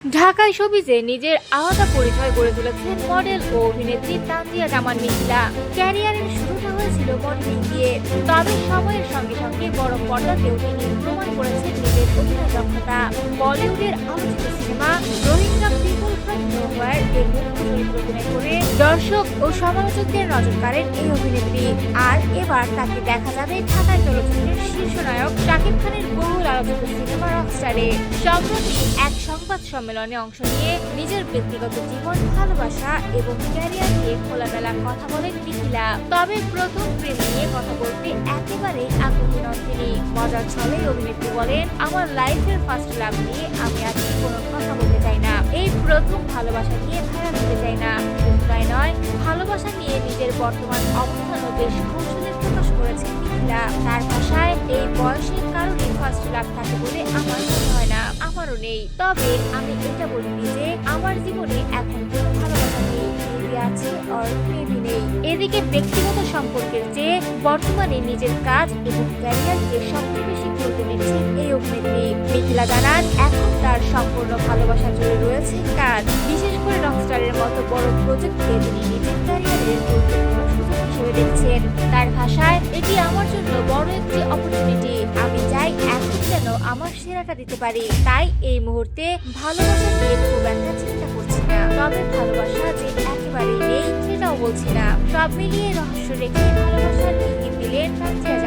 ঢাকায় শোবিজে নিজের আলাদা পরিচয় গড়ে তুলেছেন মডেল ও অভিনেত্রী তানজিয়া জামান মিথিলা। ক্যারিয়ারের শুরুটা হয়েছিল মডেলিং দিয়ে, তবে সময়ের সঙ্গে সঙ্গে বড় পর্দাতেও তিনি প্রমাণ করেছেন নিজের অভিনয় দক্ষতা। বলিউডের আলোচিত cinema Rohingya people from nowhere এর মুখ্য চরিত্রে অভিনয় করে দর্শক ও সমালোচকদের নজর কাড়েন এই অভিনেত্রী। আর এবার তাকে দেখা যাবে ঢাকায় চলচ্চিত্রের শীর্ষ নায়ক শাকিব খানের বহুল আলোচিত সিনেমা রকস্টারে। সম্প্রতি এক সংবাদ সম্মেলনে অংশ নিয়ে নিজের ব্যক্তিগত জীবন, ভালোবাসা এবং ক্যারিয়ার নিয়ে খোলামেলা কথা বলেন মিথিলা। তবে প্রথম প্রেম নিয়ে কথা বলতে একেবারেই আগ্রহী নন তিনি। মজার ছলে অভিনেত্রী বলেন, আমার লাইফের ফার্স্ট লাভ নিয়ে আমি আজকে কোনো কথা বলতে চাই না। এই প্রথম ভালোবাসা নিয়ে ভাইরাল হতে চাই না। শুধু তাই নয়, ভালোবাসা নিয়ে নিজের বর্তমান অবস্থানও বেশ কৌশলে প্রকাশ করেছেন মিথিলা। তার ভাষায়, এই বয়সের কারণে ফার্স্ট লাভ থাকে বলে আমার মনে হয় না, আমারও নেই। তবে আমি এটা বলিনি যে আমার জীবনে এখন কোনো ভালোবাসা নেই, মেবি আছে আর মেবি নেই। এদিকে ব্যক্তিগত সম্পর্কের চেয়ে বর্তমানে নিজের কাজ এবং ক্যারিয়ারকে সবচেয়ে বেশি গুরুত্ব দিচ্ছেন এই অভিনেত্রী। মিথিলা জানান, এখন তার সম্পূর্ণ ভালোবাসা জুড়ে রয়েছে কাজ, বিশেষ করে রকস্টারের মতো বড় প্রজেক্টকে তিনি নিজের ক্যারিয়ারের গুরুত্বপূর্ণ সুযোগ হিসেবে দেখছেন। তার ভাষায়, এটি আমার জন্য বড় একটি অপরচুনিটি। আমি চাই এখন যেন আমার সেরাটা দিতে পারি। তাই এই মুহূর্তে ভালোবাসা নিয়ে খুব একটা চিন্তা করছি না। তবে ভালোবাসা যে একেবারেই নেই সেটাও বলছি না। সব মিলিয়ে রহস্য রেখে ভালোবাসার ইঙ্গিত দিলেন তানজিয়া